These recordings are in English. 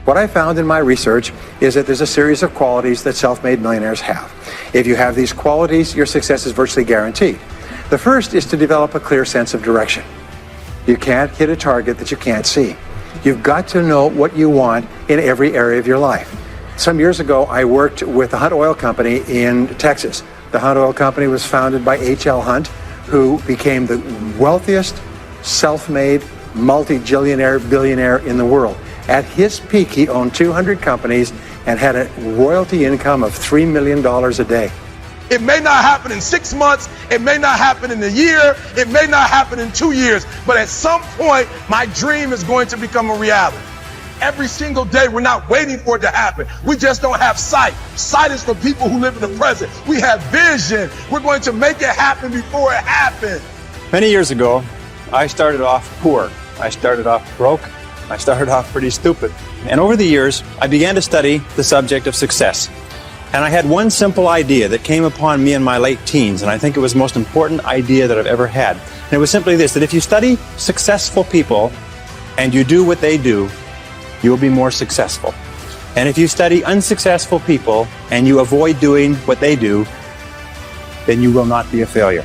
What I found in my research is that there's a series of qualities that self-made millionaires have. If you have these qualities, your success is virtually guaranteed. The first is to develop a clear sense of direction. You can't hit a target that you can't see. You've got to know what you want in every area of your life. Some years ago, I worked with the Hunt Oil Company in Texas. The Hunt Oil Company was founded by H.L. Hunt, who became the wealthiest, self-made, multi-billionaire in the world. At his peak, he owned 200 companies and had a royalty income of $3 million a day. It may not happen in 6 months, it may not happen in a year, it may not happen in 2 years, but at some point, my dream is going to become a reality. Every single day, we're not waiting for it to happen. We just don't have sight. Sight is for people who live in the present. We have vision. We're going to make it happen before it happens. Many years ago, I started off poor. I started off broke. I started off pretty stupid. And over the years, I began to study the subject of success. And I had one simple idea that came upon me in my late teens, and I think it was the most important idea that I've ever had. And it was simply this, that if you study successful people and you do what they do, you will be more successful. And if you study unsuccessful people and you avoid doing what they do, then you will not be a failure.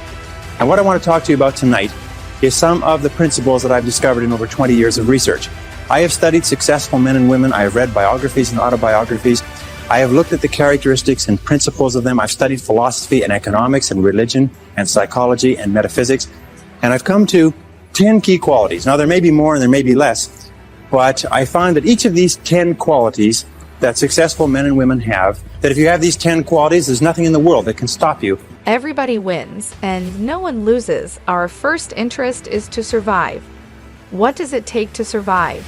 And what I want to talk to you about tonight is some of the principles that I've discovered in over 20 years of research. I have studied successful men and women. I have read biographies and autobiographies. I have looked at the characteristics and principles of them. I've studied philosophy and economics and religion and psychology and metaphysics. And I've come to 10 key qualities. Now, there may be more and there may be less, but I find that each of these 10 qualities that successful men and women have, that if you have these 10 qualities, there's nothing in the world that can stop you. Everybody wins and no one loses. Our first interest is to survive. What does it take to survive?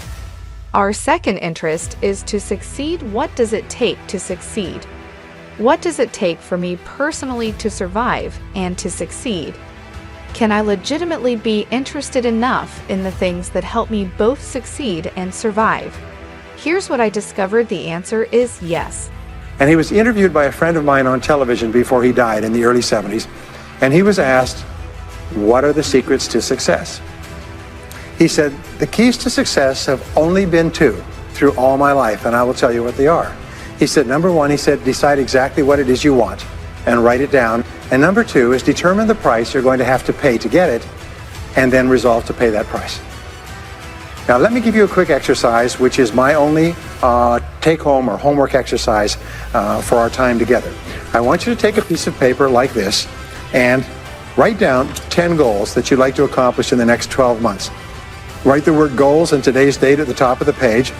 Our second interest is to succeed. What does it take to succeed? What does it take for me personally to survive and to succeed? Can I legitimately be interested enough in the things that help me both succeed and survive? Here's what I discovered. The answer is yes. And he was interviewed by a friend of mine on television before he died in the early 70s. And he was asked, what are the secrets to success? He said, the keys to success have only been 2 through all my life, and I will tell you what they are. He said, number 1, he said, decide exactly what it is you want and write it down. And number 2 is determine the price you're going to have to pay to get it, and then resolve to pay that price. Now, let me give you a quick exercise, which is my only take-home or homework exercise for our time together. I want you to take a piece of paper like this and write down 10 goals that you'd like to accomplish in the next 12 months. Write the word goals and today's date at the top of the page.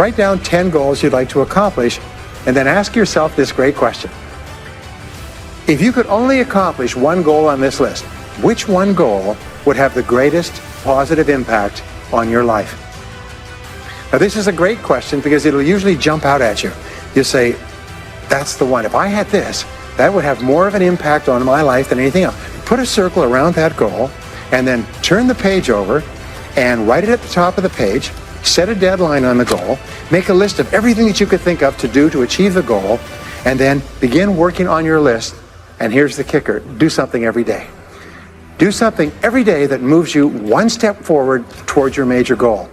Write down 10 goals you'd like to accomplish, and then ask yourself this great question. If you could only accomplish one goal on this list, which one goal would have the greatest positive impact on your life? Now, this is a great question because it'll usually jump out at you. You say, that's the one. If I had this, that would have more of an impact on my life than anything else. Put a circle around that goal and then turn the page over and write it at the top of the page. Set a deadline on the goal. Make a list of everything that you could think of to do to achieve the goal, and then begin working on your list. And here's the kicker. Do something every day. Do something every day that moves you one step forward towards your major goal.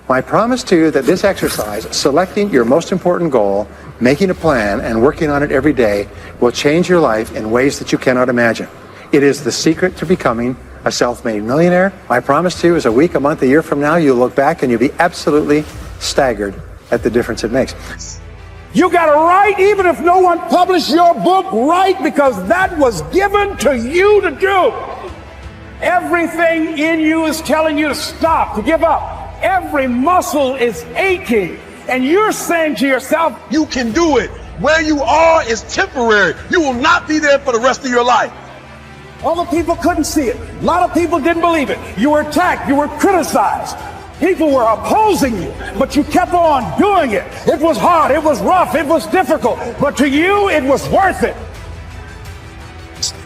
My promise to you that this exercise, selecting your most important goal, making a plan, and working on it every day, will change your life in ways that you cannot imagine. It is the secret to becoming a self-made millionaire. My promise to you is a week, a month, a year from now, you'll look back and you'll be absolutely staggered at the difference it makes. You got to write, even if no one published your book, write, because that was given to you to do. Everything in you is telling you to stop, to give up. Every muscle is aching, and you're saying to yourself, You can do it. Where you are is temporary. You will not be there for the rest of your life. other people couldn't see it. A lot of people didn't believe it. You were attacked, you were criticized. People were opposing you, but you kept on doing it. It was hard, it was rough, it was difficult, but to you, it was worth it.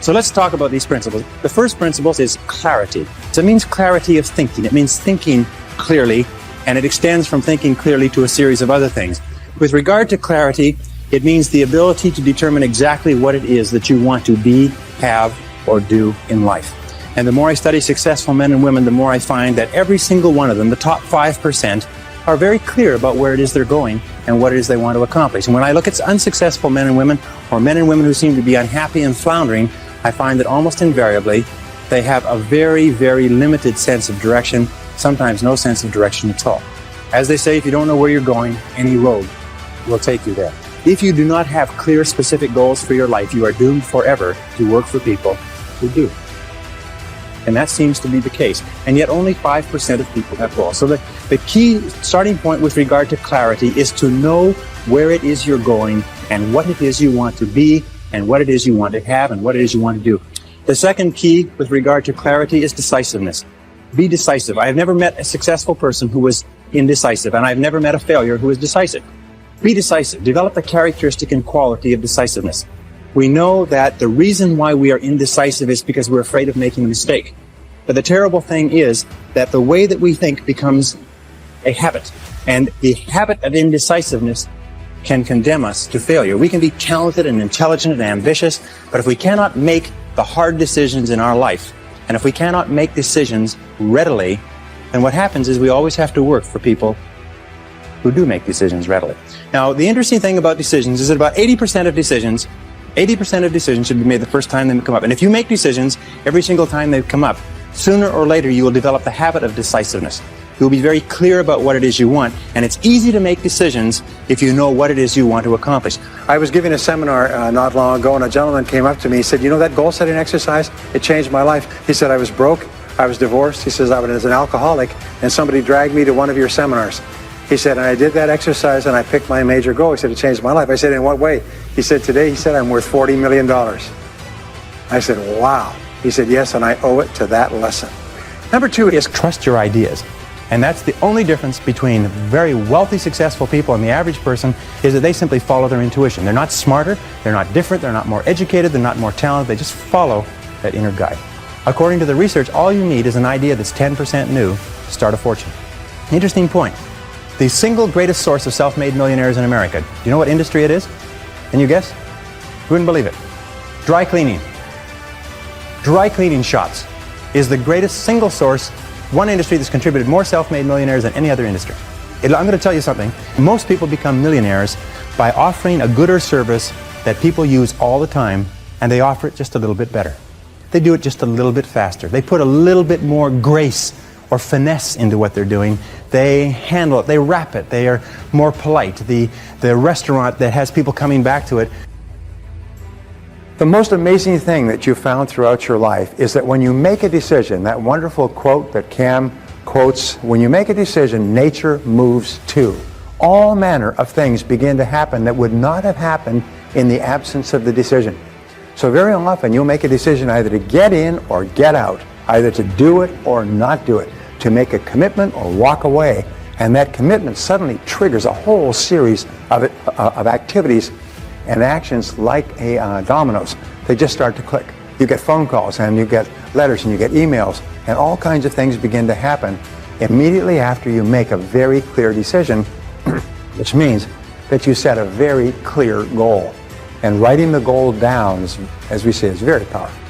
So let's talk about these principles. The first principle is clarity. So it means clarity of thinking. It means thinking clearly, and it extends from thinking clearly to a series of other things. With regard to clarity, it means the ability to determine exactly what it is that you want to be, have, or do in life. And the more I study successful men and women, the more I find that every single one of them, the top 5%, are very clear about where it is they're going and what it is they want to accomplish. And when I look at unsuccessful men and women, or men and women who seem to be unhappy and floundering, I find that almost invariably they have a very, very limited sense of direction, sometimes no sense of direction at all. As they say, if you don't know where you're going, any road will take you there. If you do not have clear, specific goals for your life, you are doomed forever to work for people who do. And that seems to be the case. And yet only 5% of people have goals. So the key starting point with regard to clarity is to know where it is you're going and what it is you want to be and what it is you want to have and what it is you want to do. The second key with regard to clarity is decisiveness. Be decisive. I have never met a successful person who was indecisive, and I've never met a failure who is decisive. Be decisive. Develop the characteristic and quality of decisiveness. We know that the reason why we are indecisive is because we're afraid of making a mistake. But the terrible thing is that the way that we think becomes a habit. And the habit of indecisiveness can condemn us to failure. We can be talented and intelligent and ambitious, but if we cannot make the hard decisions in our life, and if we cannot make decisions readily, then what happens is we always have to work for people who do make decisions readily. Now, the interesting thing about decisions is that about 80% of decisions should be made the first time they come up. And if you make decisions every single time they come up, sooner or later you will develop the habit of decisiveness. You'll be very clear about what it is you want, and it's easy to make decisions if you know what it is you want to accomplish. I was giving a seminar not long ago, and a gentleman came up to me. He said, you know that goal-setting exercise? It changed my life. He said, I was broke, I was divorced. He says, I was an alcoholic, and somebody dragged me to one of your seminars. He said, and I did that exercise, and I picked my major goal. He said, it changed my life. I said, in what way? He said, today, he said, I'm worth $40 million. I said, wow. He said, yes, and I owe it to that lesson. Number two is trust your ideas. And that's the only difference between very wealthy, successful people and the average person, is that they simply follow their intuition. They're not smarter, they're not different, they're not more educated, they're not more talented, they just follow that inner guide. According to the research, all you need is an idea that's 10% new to start a fortune. Interesting point. The single greatest source of self-made millionaires in America, do you know what industry it is? Can you guess? You wouldn't believe it. Dry cleaning. Dry cleaning shops is the greatest single source, one industry that's contributed more self-made millionaires than any other industry. I'm going to tell you something. Most people become millionaires by offering a good or service that people use all the time, and they offer it just a little bit better. They do it just a little bit faster. They put a little bit more grace or finesse into what they're doing. They handle it, they wrap it, they are more polite. The restaurant that has people coming back to it. The most amazing thing that you've found throughout your life is that when you make a decision, that wonderful quote that Cam quotes, when you make a decision, nature moves too. All manner of things begin to happen that would not have happened in the absence of the decision. So very often you'll make a decision either to get in or get out, either to do it or not do it, to make a commitment or walk away, and that commitment suddenly triggers a whole series of activities and actions like dominoes. They just start to click. You get phone calls, and you get letters, and you get emails, and all kinds of things begin to happen immediately after you make a very clear decision, which means that you set a very clear goal. And writing the goal down, as we say, is very powerful.